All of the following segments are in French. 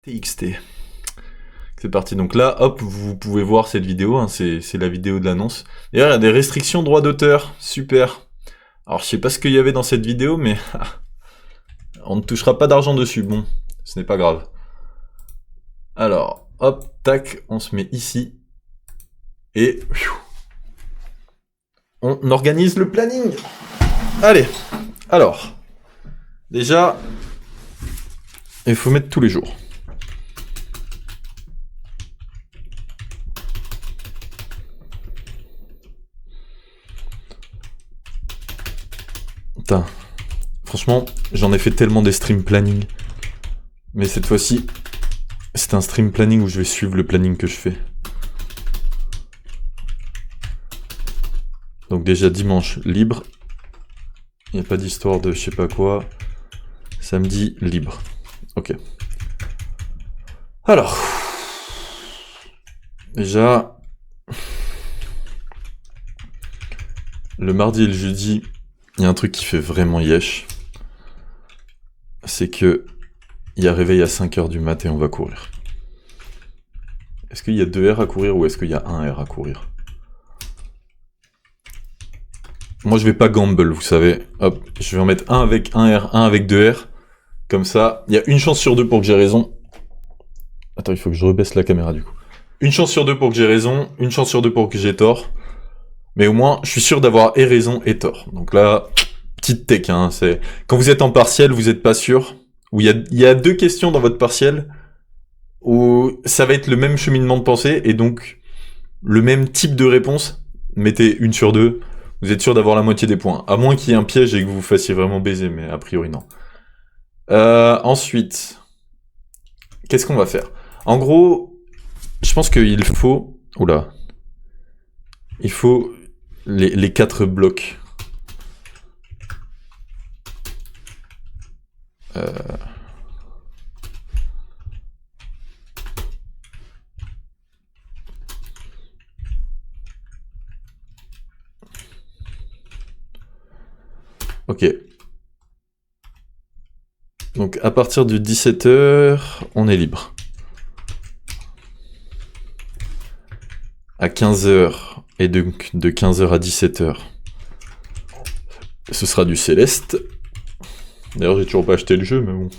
TXT. C'est parti. Donc là, hop, vous pouvez voir cette vidéo. Hein, c'est la vidéo de l'annonce. D'ailleurs, il y a des restrictions droit d'auteur. Super. Alors, je sais pas ce qu'il y avait dans cette vidéo, mais on ne touchera pas d'argent dessus. Bon, ce n'est pas grave. Alors, hop, tac, on se met ici. Et on organise le planning. Allez, alors, déjà, il faut mettre tous les jours. Putain, franchement, j'en ai fait tellement des stream planning. Mais cette fois-ci, c'est un stream planning où je vais suivre le planning que je fais. Donc déjà dimanche, libre. Il n'y a pas d'histoire de je sais pas quoi. Samedi, libre. Ok. Alors. Déjà. Le mardi et le jeudi, il y a un truc qui fait vraiment yesh. C'est que il y a réveil à 5h du mat et on va courir. Est-ce qu'il y a 2 R à courir ou est-ce qu'il y a 1 R à courir? Moi je vais pas gamble, vous savez. Hop, je vais en mettre 1 avec 1 R, 1 avec 2 R. Comme ça, il y a une chance sur 2 pour que j'ai raison. Attends, il faut que je rebaisse la caméra du coup. Une chance sur 2 pour que j'ai raison, une chance sur 2 pour que j'ai tort. Mais au moins, je suis sûr d'avoir et raison et tort. Donc là, petite tech, hein, c'est... Quand vous êtes en partiel, vous êtes pas sûr. Où il y a 2 questions dans votre partiel où ça va être le même cheminement de pensée et donc le même type de réponse. Mettez une sur 2, vous êtes sûr d'avoir la moitié des points. À moins qu'il y ait un piège et que vous vous fassiez vraiment baiser, mais a priori non. Ensuite, qu'est-ce qu'on va faire? En gros, je pense qu'il faut... Oula. Il faut les 4 blocs. Ok. Donc à partir de 17h, on est libre. À 15h, et donc de 15h à 17h, ce sera du Céleste. D'ailleurs, j'ai toujours pas acheté le jeu, mais bon.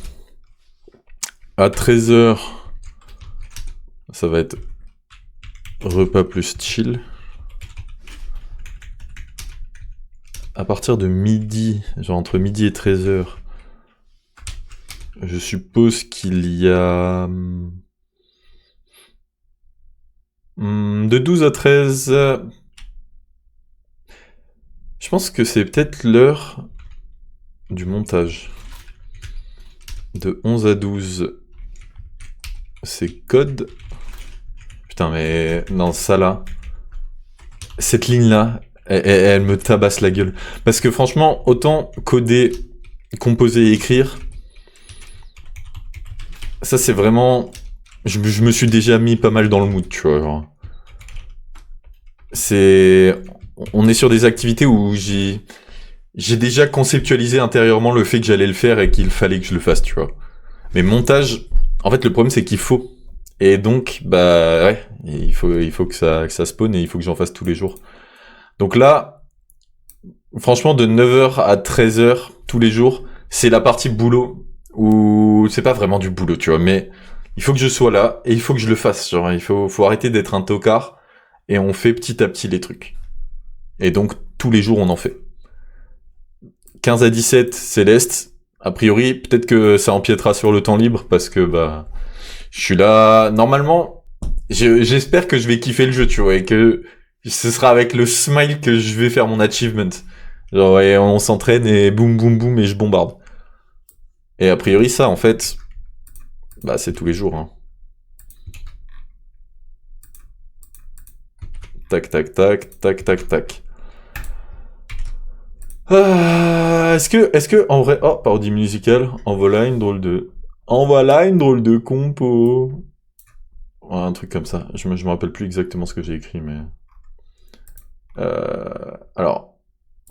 À 13h, ça va être repas plus chill. À partir de midi, genre entre midi et 13h, je suppose qu'il y a... de 12 à 13... Je pense que c'est peut-être l'heure du montage. De 11 à 12, c'est code. Putain, mais non, ça là, cette ligne-là, elle me tabasse la gueule. Parce que franchement, autant coder, composer et écrire, ça c'est vraiment... Je me suis déjà mis pas mal dans le mood, tu vois. Genre. C'est... On est sur des activités où j'ai déjà conceptualisé intérieurement le fait que j'allais le faire et qu'il fallait que je le fasse, tu vois. Mais montage, en fait, le problème c'est qu'il faut. Et donc, bah ouais, il faut que ça spawn et il faut que j'en fasse tous les jours. Donc là, franchement, de 9h à 13h tous les jours, c'est la partie boulot où c'est pas vraiment du boulot, tu vois, mais il faut que je sois là et il faut que je le fasse. Genre, faut arrêter d'être un tocard et on fait petit à petit les trucs. Et donc, tous les jours, on en fait. 15 à 17, Céleste. A priori, peut-être que ça empiétera sur le temps libre parce que, bah, je suis là, normalement, j'espère que je vais kiffer le jeu, tu vois, et que ce sera avec le smile que je vais faire mon achievement. Genre, ouais, on s'entraîne et boum boum boum et je bombarde. Et a priori, ça, en fait, bah, c'est tous les jours, hein. Tac, tac, tac, tac, tac, tac. Est-ce que, en vrai, oh, parodie musicale, en voilà une drôle de... En voilà une drôle de compo. Ouais, un truc comme ça. Je me rappelle plus exactement ce que j'ai écrit, mais... alors,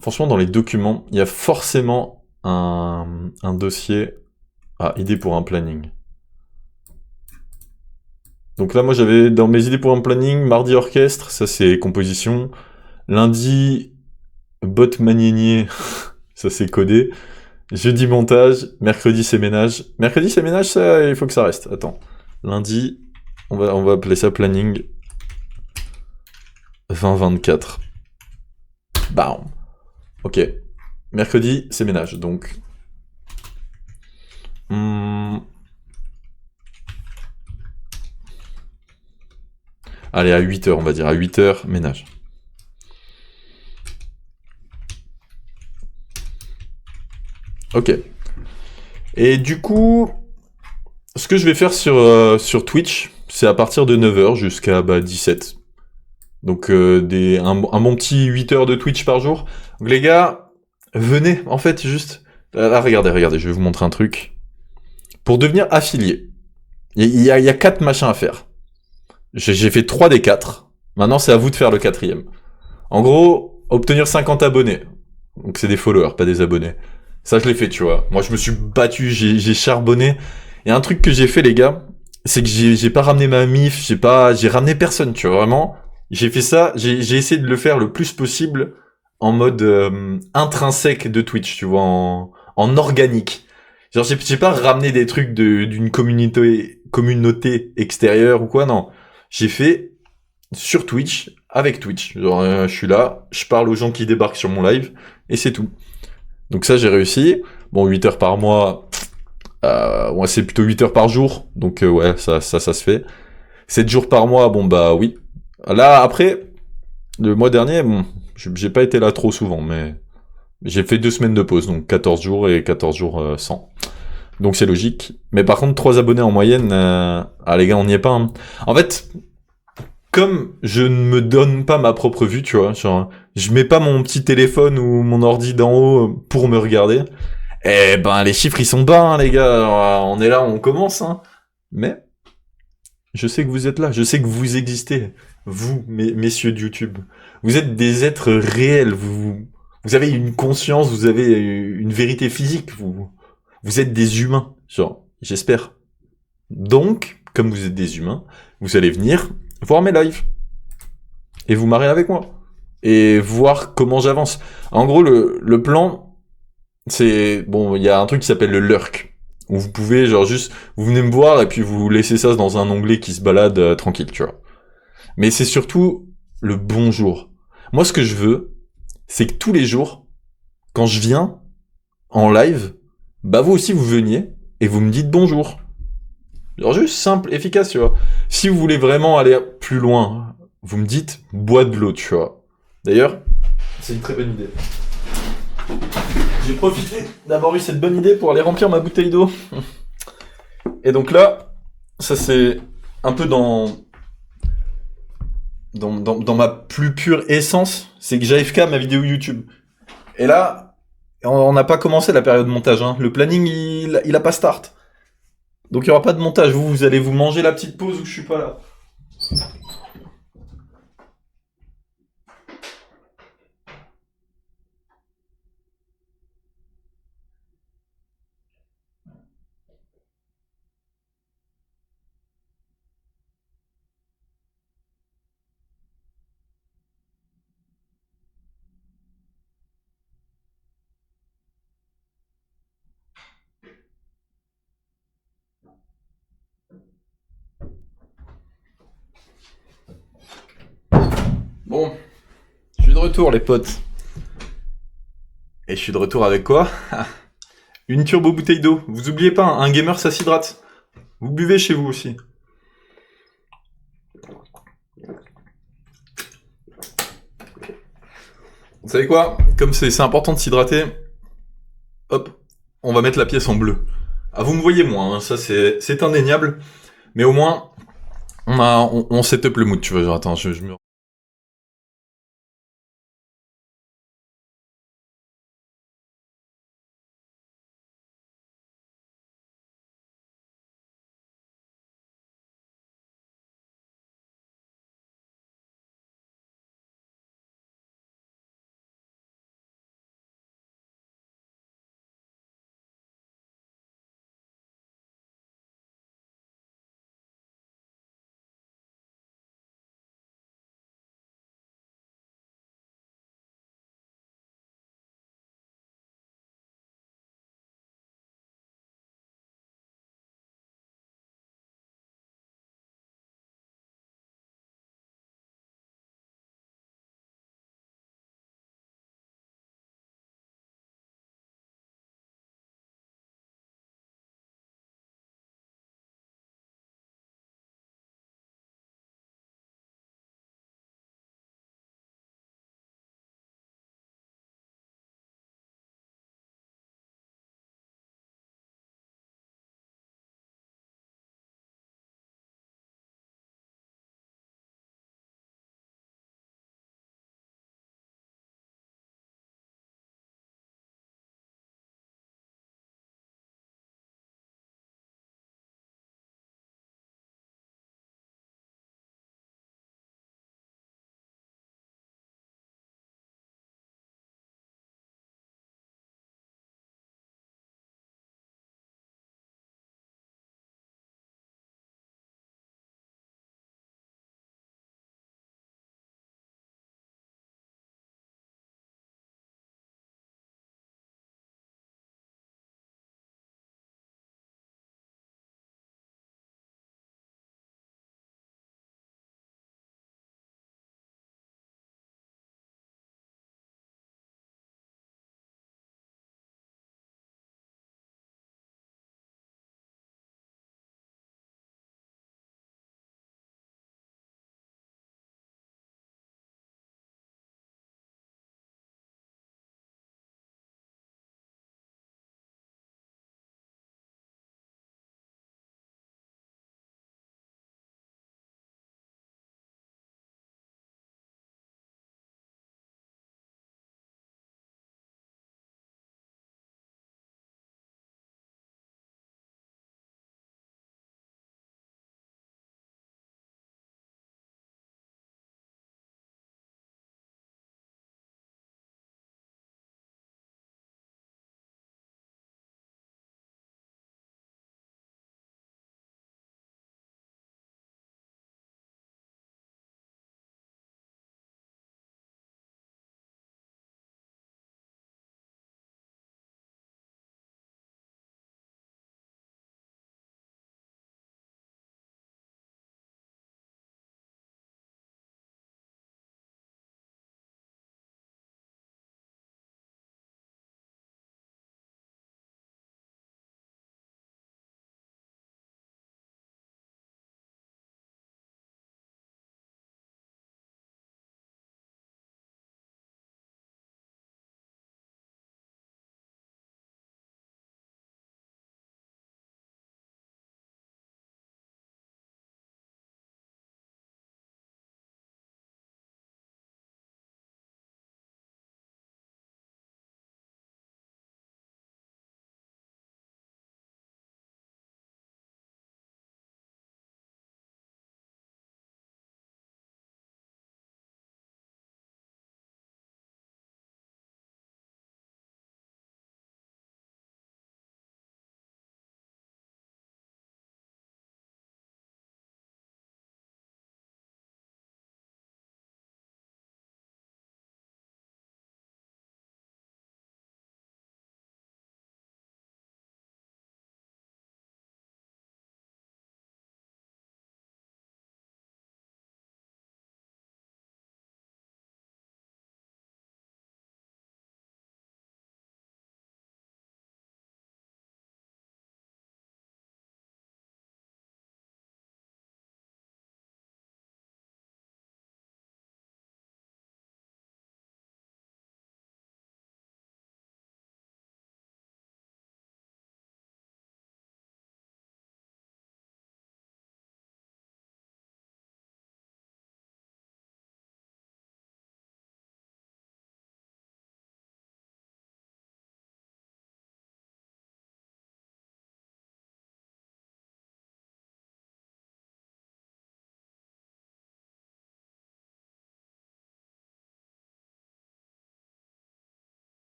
franchement, dans les documents, il y a forcément un dossier... Ah, idée pour un planning. Donc là, moi, j'avais dans mes idées pour un planning, mardi orchestre, ça c'est composition. Lundi, bot manienier, ça c'est codé. Jeudi montage, mercredi c'est ménage. Mercredi c'est ménage, ça, il faut que ça reste. Attends. Lundi, on va appeler ça planning 2024. Bam. Ok. Mercredi c'est ménage, donc. Allez, à 8h, on va dire. À 8h, ménage. Ok. Et du coup, ce que je vais faire sur Twitch, c'est à partir de 9h jusqu'à 17. Donc un bon petit 8 heures de Twitch par jour. Donc les gars, venez, en fait, juste... Là, regardez, je vais vous montrer un truc. Pour devenir affilié, il y a 4 machins à faire. J'ai fait 3 des 4. Maintenant, c'est à vous de faire le quatrième. En gros, obtenir 50 abonnés. Donc c'est des followers, pas des abonnés. Ça, je l'ai fait, tu vois. Moi, je me suis battu, j'ai charbonné. Et un truc que j'ai fait, les gars, c'est que j'ai pas ramené ma mif, j'ai ramené personne, tu vois, vraiment. J'ai fait ça, j'ai essayé de le faire le plus possible en mode intrinsèque de Twitch, tu vois, en organique. Genre, j'ai pas ramené des trucs d'une communauté extérieure ou quoi, non. J'ai fait sur Twitch, avec Twitch. Genre, je suis là, je parle aux gens qui débarquent sur mon live, et c'est tout. Donc ça, j'ai réussi. Bon, 8 heures par mois, ouais, c'est plutôt 8 heures par jour, donc ouais, ça se fait. 7 jours par mois, bon bah oui. Là, après, le mois dernier, bon, j'ai pas été là trop souvent, mais j'ai fait 2 semaines de pause, donc 14 jours et 14 jours sans. Donc c'est logique. Mais par contre, 3 abonnés en moyenne, ah les gars, on n'y est pas. Hein. En fait, comme je ne me donne pas ma propre vue, tu vois, genre, je mets pas mon petit téléphone ou mon ordi d'en haut pour me regarder, eh ben les chiffres ils sont bas, hein, les gars. Alors, on est là, on commence, hein. Mais je sais que vous êtes là, je sais que vous existez, vous, messieurs de YouTube. Vous êtes des êtres réels, vous avez une conscience, vous avez une vérité physique, vous êtes des humains, genre, j'espère. Donc, comme vous êtes des humains, vous allez venir voir mes lives et vous marrer avec moi et voir comment j'avance. En gros, le plan, c'est bon, il y a un truc qui s'appelle le lurk où vous pouvez genre juste vous venez me voir et puis vous laissez ça dans un onglet qui se balade tranquille, tu vois. Mais c'est surtout le bonjour. Moi, ce que je veux, c'est que tous les jours, quand je viens en live, bah vous aussi vous veniez et vous me dites bonjour. Genre juste simple, efficace, tu vois. Si vous voulez vraiment aller plus loin, vous me dites bois de l'eau, tu vois. D'ailleurs, c'est une très bonne idée. J'ai profité d'avoir eu cette bonne idée pour aller remplir ma bouteille d'eau. Et donc là, ça c'est un peu dans ma plus pure essence, c'est que j'AFK ma vidéo YouTube. Et là, on n'a pas commencé la période de montage. Hein. Le planning, il a pas start. Donc il n'y aura pas de montage. Vous allez vous manger la petite pause où je suis pas là. Bon, je suis de retour les potes. Et je suis de retour avec quoi? Une turbo bouteille d'eau. Vous oubliez pas, un gamer ça s'hydrate. Vous buvez chez vous aussi. Vous savez quoi? Comme c'est important de s'hydrater, hop, on va mettre la pièce en bleu. Ah, vous me voyez moins, hein, ça c'est indéniable. Mais au moins, on set up le mood, tu vois. Genre, attends, je me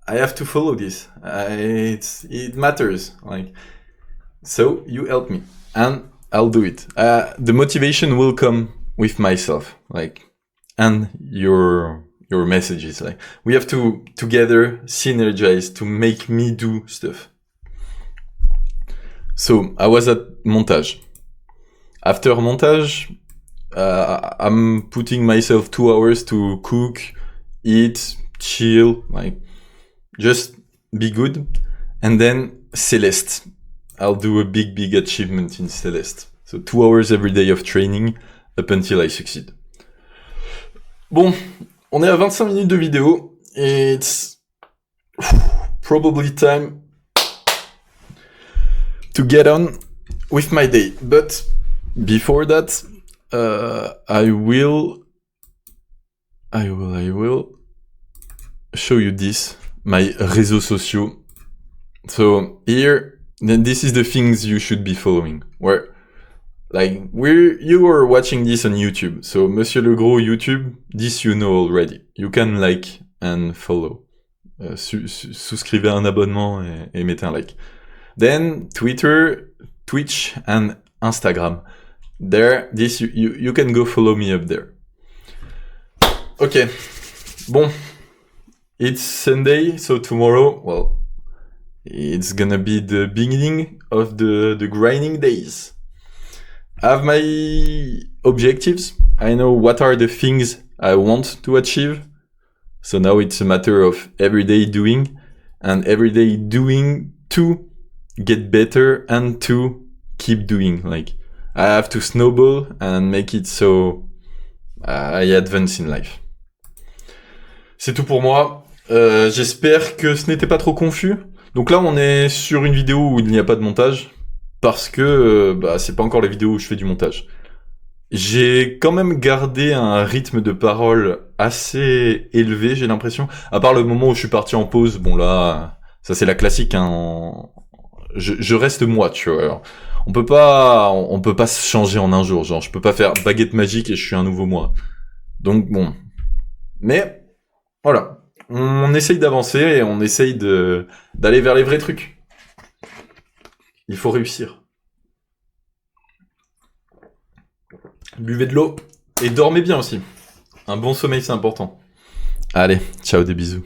I have to follow this. It matters. Like, so you help me, and I'll do it. The motivation will come with myself, like, and your messages. Like, we have to together synergize to make me do stuff. So I was at montage. After montage, I'm putting myself 2 hours to cook, eat, chill, like just be good. And then Celeste. I'll do a big achievement in Celeste. So 2 hours every day of training up until I succeed. Bon, on est à 25 minutes de vidéo. It's probably time to get on with my day. But before that, I will show you this, my réseaux sociaux. So here, then this is the things you should be following. Where, like, you are watching this on YouTube. So Monsieur Le Gros YouTube, this you know already. You can like and follow. Souscrivez un abonnement et mettez un like. Then Twitter, Twitch, and Instagram. There, this you can go follow me up there. Okay, bon, it's Sunday, so tomorrow, well, it's gonna be the beginning of the grinding days. I have my objectives. I know what are the things I want to achieve. So now it's a matter of everyday doing, and everyday doing to get better and to keep doing. Like, I have to snowball and make it so I advance in life. C'est tout pour moi. J'espère que ce n'était pas trop confus. Donc là, on est sur une vidéo où il n'y a pas de montage, parce que c'est pas encore la vidéo où je fais du montage. J'ai quand même gardé un rythme de parole assez élevé, j'ai l'impression. À part le moment où je suis parti en pause, bon là, ça c'est la classique, hein. Je reste moi, tu vois. Alors, on peut pas se changer en un jour. Genre, je peux pas faire baguette magique et je suis un nouveau moi. Donc bon. Mais, voilà. On essaye d'avancer et on essaye d'aller vers les vrais trucs. Il faut réussir. Buvez de l'eau et dormez bien aussi. Un bon sommeil, c'est important. Allez, ciao, des bisous.